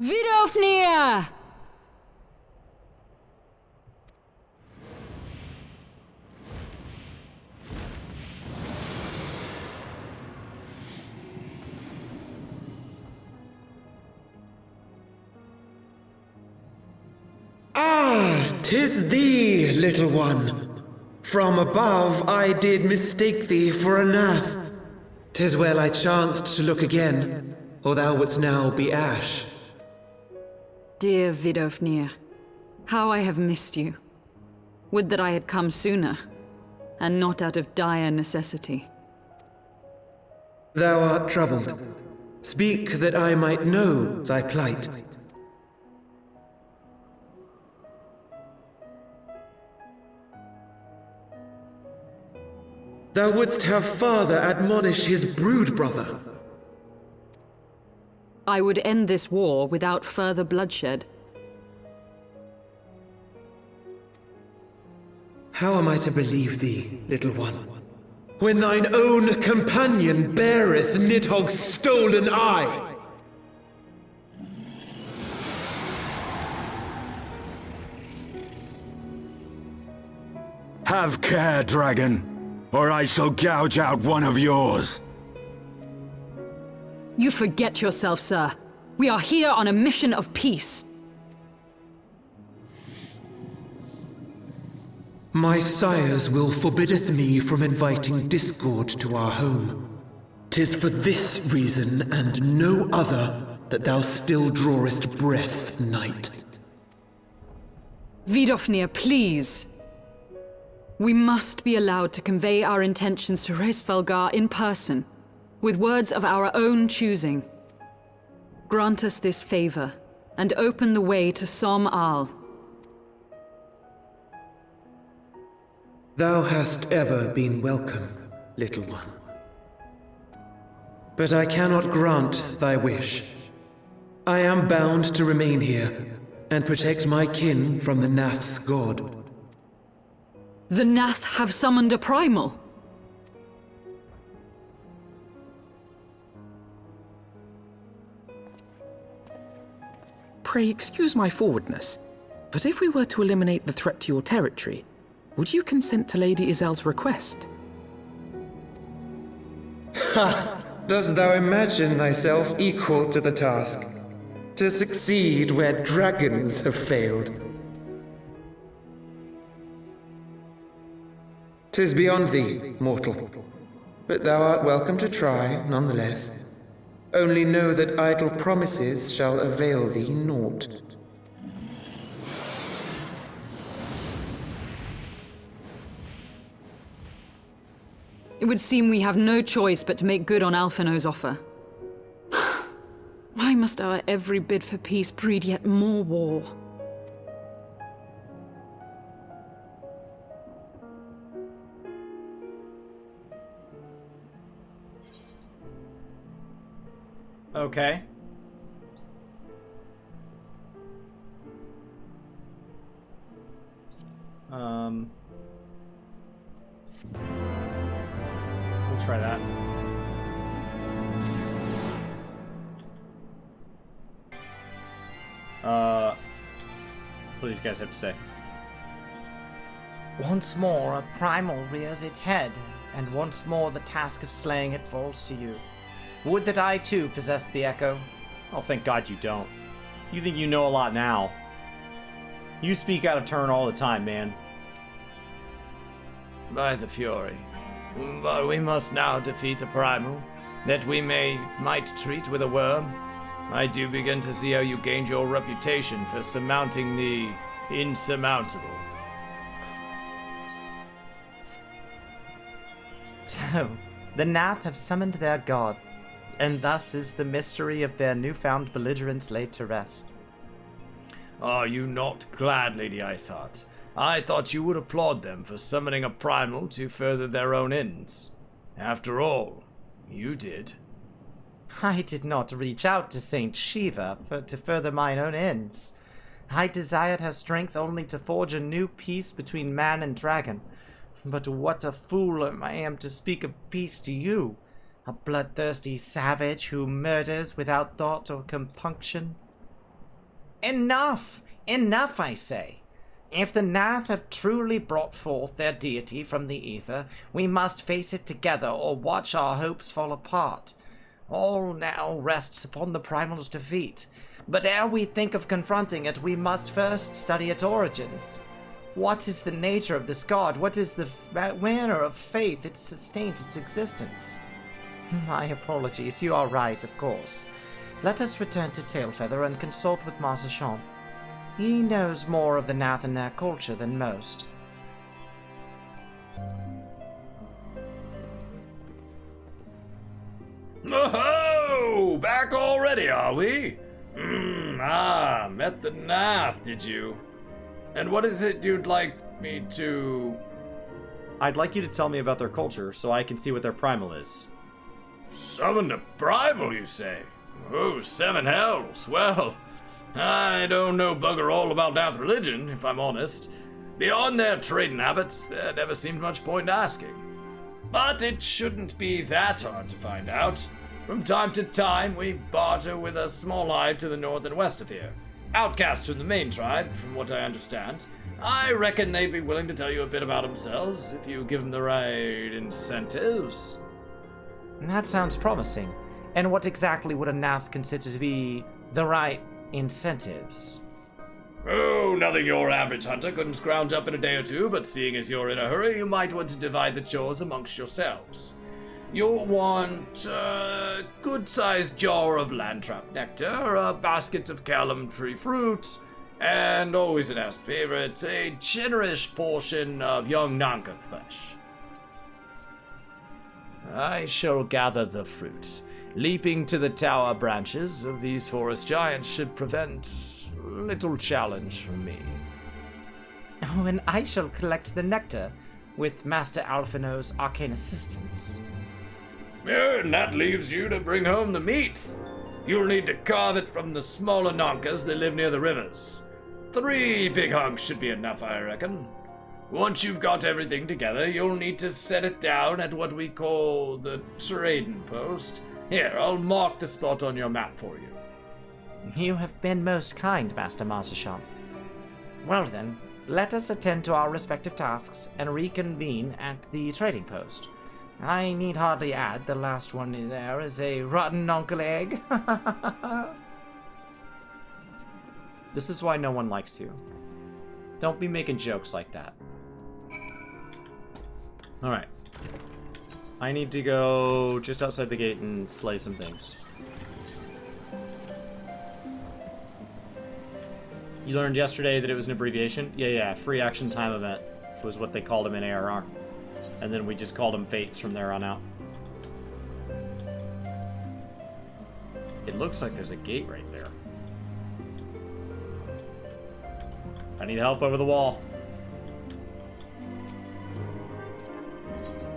Vidofnir! Ah, 'tis thee, little one. From above I did mistake thee for a nath. 'Tis well I chanced to look again, or thou wouldst now be ash. Dear Vidofnir, how I have missed you. Would that I had come sooner, and not out of dire necessity. Thou art troubled. Speak that I might know thy plight. Thou wouldst have father admonish his brood brother. I would end this war without further bloodshed. How am I to believe thee, little one, when thine own companion beareth Nidhogg's stolen eye? Have care, dragon, or I shall gouge out one of yours. You forget yourself, sir. We are here on a mission of peace. My sire's will forbiddeth me from inviting discord to our home. 'Tis for this reason and no other that thou still drawest breath, knight. Vidofnir, please. We must be allowed to convey our intentions to Hraesvelgar in person, with words of our own choosing. Grant us this favor, and open the way to Som Al. Thou hast ever been welcome, little one. But I cannot grant thy wish. I am bound to remain here, and protect my kin from the Nath's god. The Nath have summoned a primal. Pray excuse my forwardness, but if we were to eliminate the threat to your territory, would you consent to Lady Izel's request? Ha! Dost thou imagine thyself equal to the task? To succeed where dragons have failed? 'Tis beyond thee, mortal. But thou art welcome to try, nonetheless. Only know that idle promises shall avail thee naught. It would seem we have no choice but to make good on Alphino's offer. Why must our every bid for peace breed yet more war? Okay. We'll try that. What do these guys have to say? Once more a primal rears its head, and once more the task of slaying it falls to you. Would that I too possess the echo. Oh, thank God you don't. You think you know a lot now. You speak out of turn all the time, man. By the Fury. But we must now defeat a primal, that we might treat with a worm. I do begin to see how you gained your reputation for surmounting the insurmountable. So, the Nath have summoned their god, and thus is the mystery of their newfound belligerence laid to rest. Are you not glad, Lady Iceheart? I thought you would applaud them for summoning a primal to further their own ends. After all, you did. I did not reach out to Saint Shiva to further mine own ends. I desired her strength only to forge a new peace between man and dragon. But what a fool I am to speak of peace to you, a bloodthirsty savage who murders without thought or compunction. Enough! Enough, I say. If the Nath have truly brought forth their deity from the ether, we must face it together or watch our hopes fall apart. All now rests upon the Primal's defeat. But ere we think of confronting it, we must first study its origins. What is the nature of this god? What is the manner of faith it sustains its existence? My apologies, you are right, of course. Let us return to Tailfeather and consult with Marchand. He knows more of the Nath and their culture than most. Oh, back already, are we? Met the Nath, did you? And what is it you'd like me to... I'd like you to tell me about their culture so I can see what their primal is. Summon a primal, you say? Oh, 7 hells. Well, I don't know bugger all about Nath religion, if I'm honest. Beyond their trading habits, there never seemed much point asking. But it shouldn't be that hard to find out. From time to time, we barter with a small hive to the north and west of here. Outcasts from the main tribe, from what I understand. I reckon they'd be willing to tell you a bit about themselves if you give them the right incentives. That sounds promising. And what exactly would a Nath consider to be the right incentives? Oh, nothing your average hunter couldn't scrounge up in a day or two, but seeing as you're in a hurry, you might want to divide the chores amongst yourselves. You'll want a good-sized jar of landtrap nectar, a basket of callum tree fruit, and always an Nest favorite, a generous portion of young Nanka flesh. I shall gather the fruit. Leaping to the tower branches of these forest giants should prevent little challenge from me. Oh, and I shall collect the nectar with Master Alphino's arcane assistance. And that leaves you to bring home the meat. You'll need to carve it from the smaller Nonkas that live near the rivers. 3 big hunks should be enough, I reckon. Once you've got everything together, you'll need to set it down at what we call the trading post. Here, I'll mark the spot on your map for you. You have been most kind, Master Marchand. Well then, let us attend to our respective tasks and reconvene at the trading post. I need hardly add the last one in there is a rotten uncle egg. This is why no one likes you. Don't be making jokes like that. Alright. I need to go just outside the gate and slay some things. You learned yesterday that it was an abbreviation? Yeah, free action time event was what they called him in ARR. And then we just called them Fates from there on out. It looks like there's a gate right there. I need help over the wall.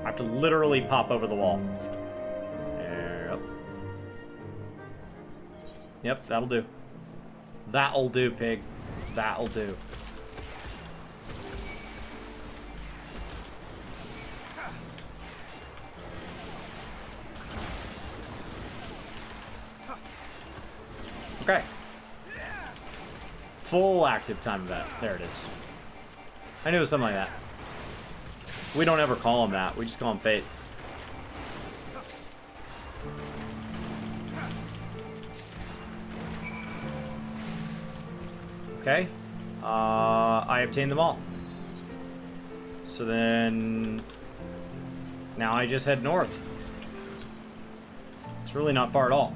I have to literally pop over the wall. Yep. Yep, that'll do. That'll do, pig. That'll do. Okay. Full active time event. There it is. I knew it was something like that. We don't ever call them that. We just call them Fates. Okay. I obtained them all. So then... now I just head north. It's really not far at all.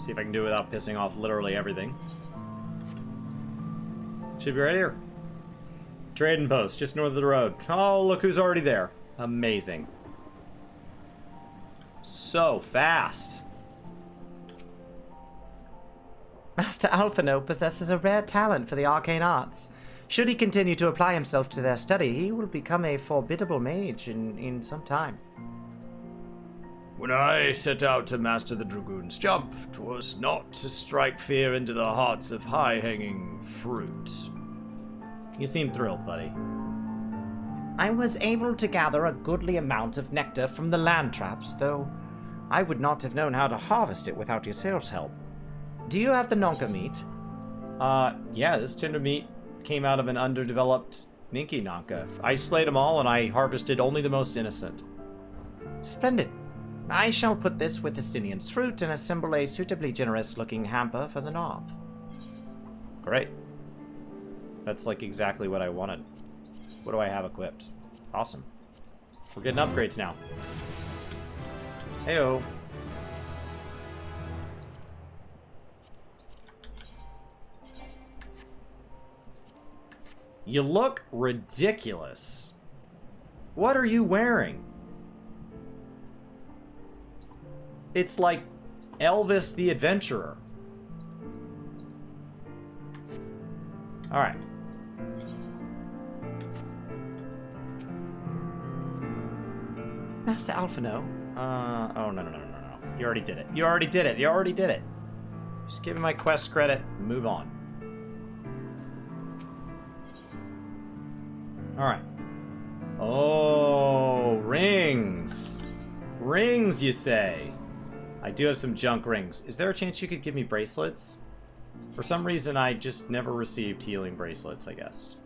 See if I can do it without pissing off literally everything. Should be right here. Trading post, just north of the road. Oh, look who's already there. Amazing. So fast. Master Alphino possesses a rare talent for the arcane arts. Should he continue to apply himself to their study, he will become a formidable mage in some time. When I set out to master the Dragoon's Jump, 'twas not to strike fear into the hearts of high-hanging fruit. You seem thrilled, buddy. I was able to gather a goodly amount of nectar from the land traps, though I would not have known how to harvest it without your sales help. Do you have the Nonka meat? Yeah, this tin of meat came out of an underdeveloped Ninki Nonka. I slayed them all, and I harvested only the most innocent. Splendid. I shall put this with Estinian's fruit and assemble a suitably generous-looking hamper for the north. Great. That's like exactly what I wanted. What do I have equipped? Awesome. We're getting upgrades now. Heyo. You look ridiculous. What are you wearing? It's like Elvis the Adventurer. Alright. Master Alphino. Oh, no. You already did it. You already did it. Just give me my quest credit and move on. Alright. Oh, rings. Rings, you say? I do have some junk rings. Is there a chance you could give me bracelets? For some reason, I just never received healing bracelets, I guess.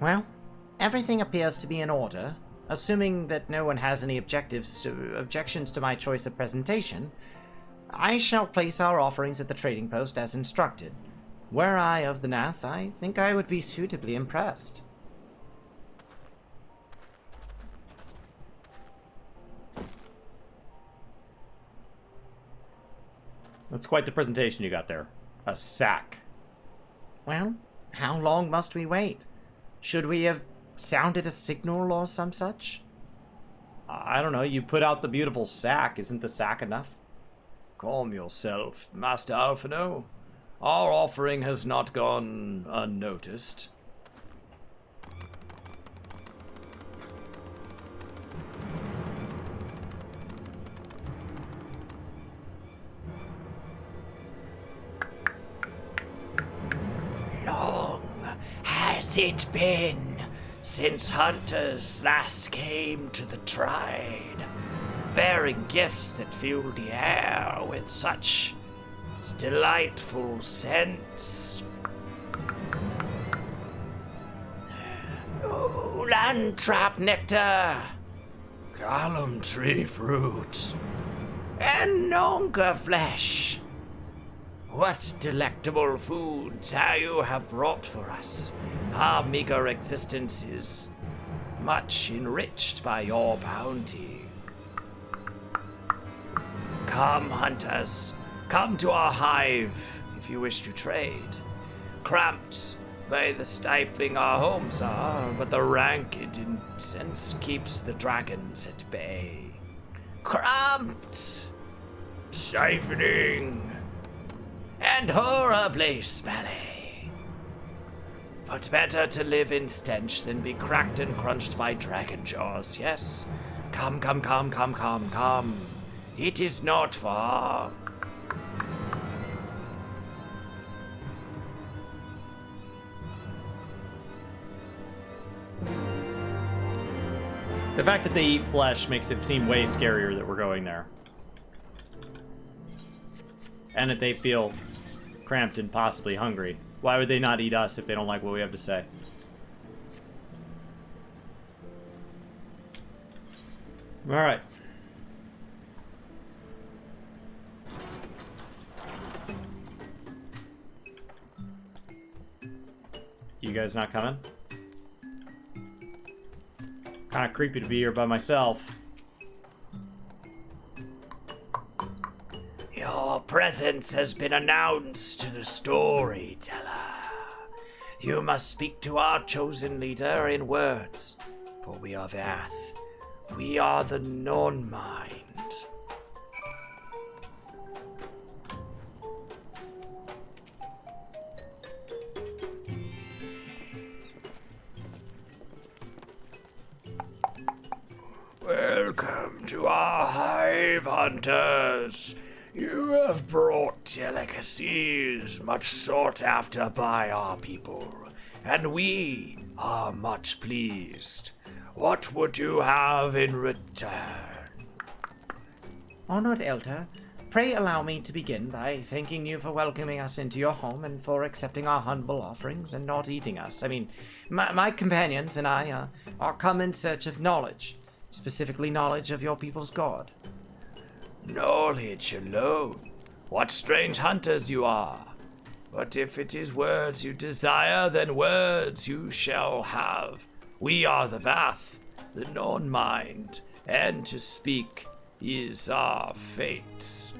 Well, everything appears to be in order. Assuming that no one has any objections to my choice of presentation, I shall place our offerings at the trading post as instructed. Were I of the Nath, I think I would be suitably impressed. That's quite the presentation you got there. A sack. Well, how long must we wait? Should we have sounded a signal or some such? I don't know, you put out the beautiful sack. Isn't the sack enough? Calm yourself, Master Alphino. Our offering has not gone unnoticed. Long has it been since hunters last came to the Tride, bearing gifts that filled the air with such delightful scents. Oh, land trap nectar, Gallum tree fruit, and Nonka flesh. What delectable foods you have brought for us. Our meager existence is much enriched by your bounty. Come, hunters. Come to our hive if you wish to trade. Cramped by the stifling our homes are, but the rancid incense keeps the dragons at bay. Cramped, stifling, and horribly smelly. But better to live in stench than be cracked and crunched by dragon jaws, yes? Come. It is not far. The fact that they eat flesh makes it seem way scarier that we're going there. And that they feel cramped and possibly hungry. Why would they not eat us if they don't like what we have to say? Alright. You guys not coming? Kinda creepy to be here by myself. Your presence has been announced to the storyteller. You must speak to our chosen leader in words, for we are Vath. We are the non-mind. Welcome to our hive, hunters. You have brought delicacies much sought after by our people, and we are much pleased. What would you have in return? Honored Elder, pray allow me to begin by thanking you for welcoming us into your home and for accepting our humble offerings and not eating us. I mean, my companions and I are come in search of knowledge, specifically knowledge of your people's god. Knowledge alone. What strange hunters you are. But if it is words you desire, then words you shall have. We are the Vath, the non-mind, and to speak is our fate.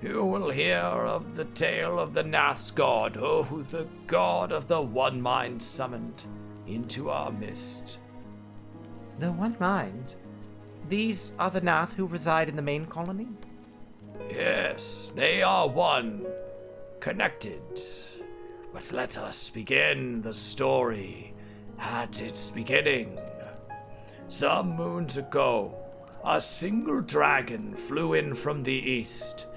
You will hear of the tale of the Nath's god, who the god of the One Mind summoned into our midst. The One Mind? These are the Nath who reside in the main colony? Yes, they are one, connected. But let us begin the story at its beginning. Some moons ago, a single dragon flew in from the east,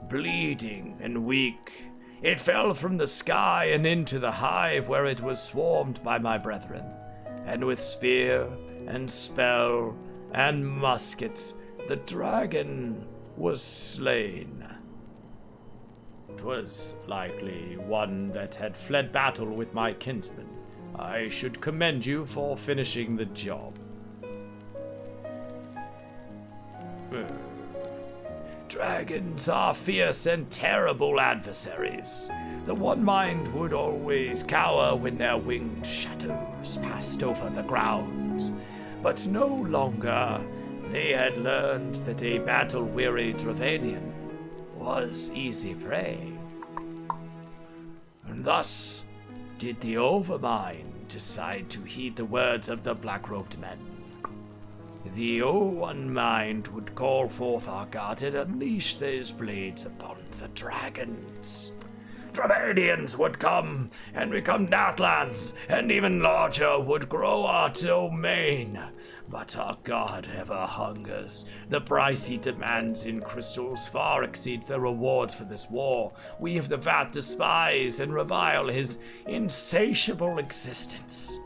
bleeding and weak. It fell from the sky and into the hive where it was swarmed by my brethren, and with spear and spell and musket, the dragon was slain. 'Twas likely one that had fled battle with my kinsmen. I should commend you for finishing the job. Dragons are fierce and terrible adversaries. The One Mind would always cower when their winged shadows passed over the ground. But no longer. They had learned that a battle-weary Dravanian was easy prey. And thus did the Overmind decide to heed the words of the black-robed men. The One Mind would call forth our god and unleash these blades upon the dragons. Dravanians would come and become Nathlands, and even larger would grow our domain. But our god ever hungers. The price he demands in crystals far exceeds the reward for this war. We of the Vat despise and revile his insatiable existence.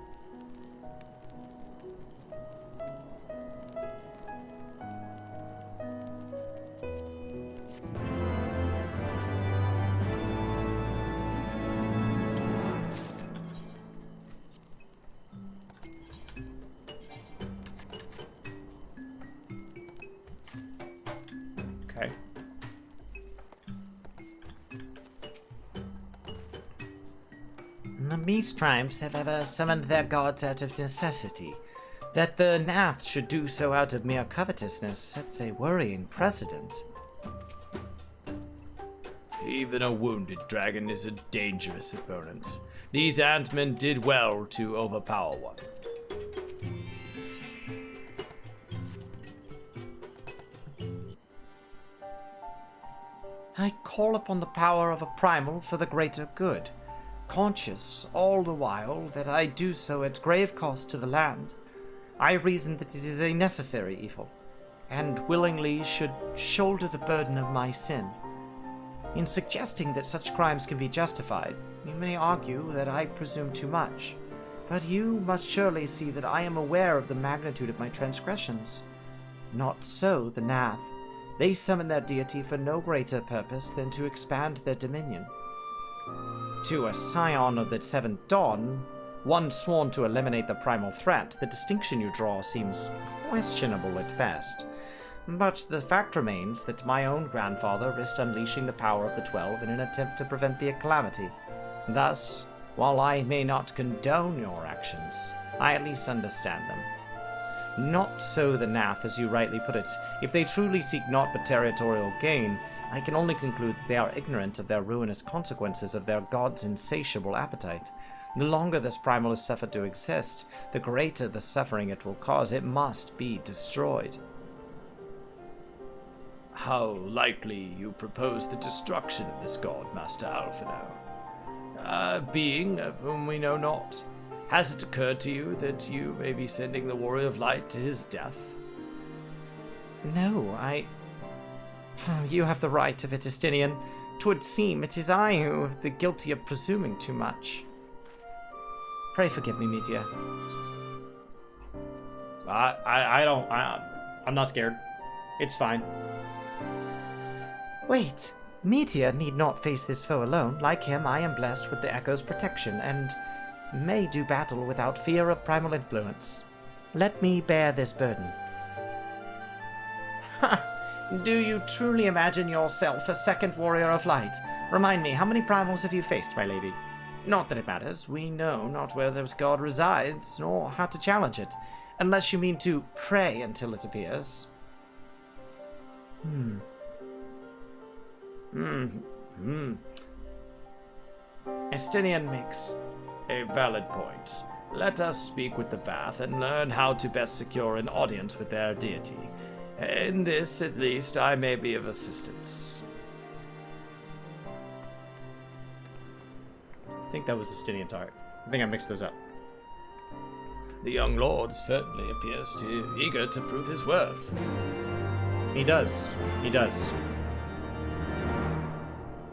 Okay. The Beast tribes have ever summoned their gods out of necessity. That the Nath should do so out of mere covetousness sets a worrying precedent. Even a wounded dragon is a dangerous opponent. These Ant-Men did well to overpower one. I call upon the power of a primal for the greater good, conscious all the while that I do so at grave cost to the land. I reason that it is a necessary evil, and willingly should shoulder the burden of my sin. In suggesting that such crimes can be justified, you may argue that I presume too much, but you must surely see that I am aware of the magnitude of my transgressions. Not so the Nath. They summon their deity for no greater purpose than to expand their dominion. To a scion of the Seventh Dawn, one sworn to eliminate the primal threat, the distinction you draw seems questionable at best. But the fact remains that my own grandfather risked unleashing the power of the 12 in an attempt to prevent the calamity. Thus, while I may not condone your actions, I at least understand them. Not so the Nath, as you rightly put it. If they truly seek naught but territorial gain, I can only conclude that they are ignorant of their ruinous consequences of their god's insatiable appetite. The longer this primal is suffered to exist, the greater the suffering it will cause. It must be destroyed. How likely you propose the destruction of this god, Master Alphino? A being of whom we know not. Has it occurred to you that you may be sending the Warrior of Light to his death? No, You have the right of it, Estinian. 'Twould seem it is I who am the guilty of presuming too much. Pray forgive me, Meteor. I'm not scared. It's fine. Wait. Meteor need not face this foe alone. Like him, I am blessed with the Echo's protection, and may do battle without fear of primal influence. Let me bear this burden. Ha! Do you truly imagine yourself a second warrior of light? Remind me, how many primals have you faced, my lady? Not that it matters. We know not where this god resides, nor how to challenge it, unless you mean to pray until it appears. Estinian makes a valid point. Let us speak with the Vath and learn how to best secure an audience with their deity. In this, at least, I may be of assistance. I think that was Estinian Tart. I think I mixed those up. The young lord certainly appears eager to prove his worth. He does. He does.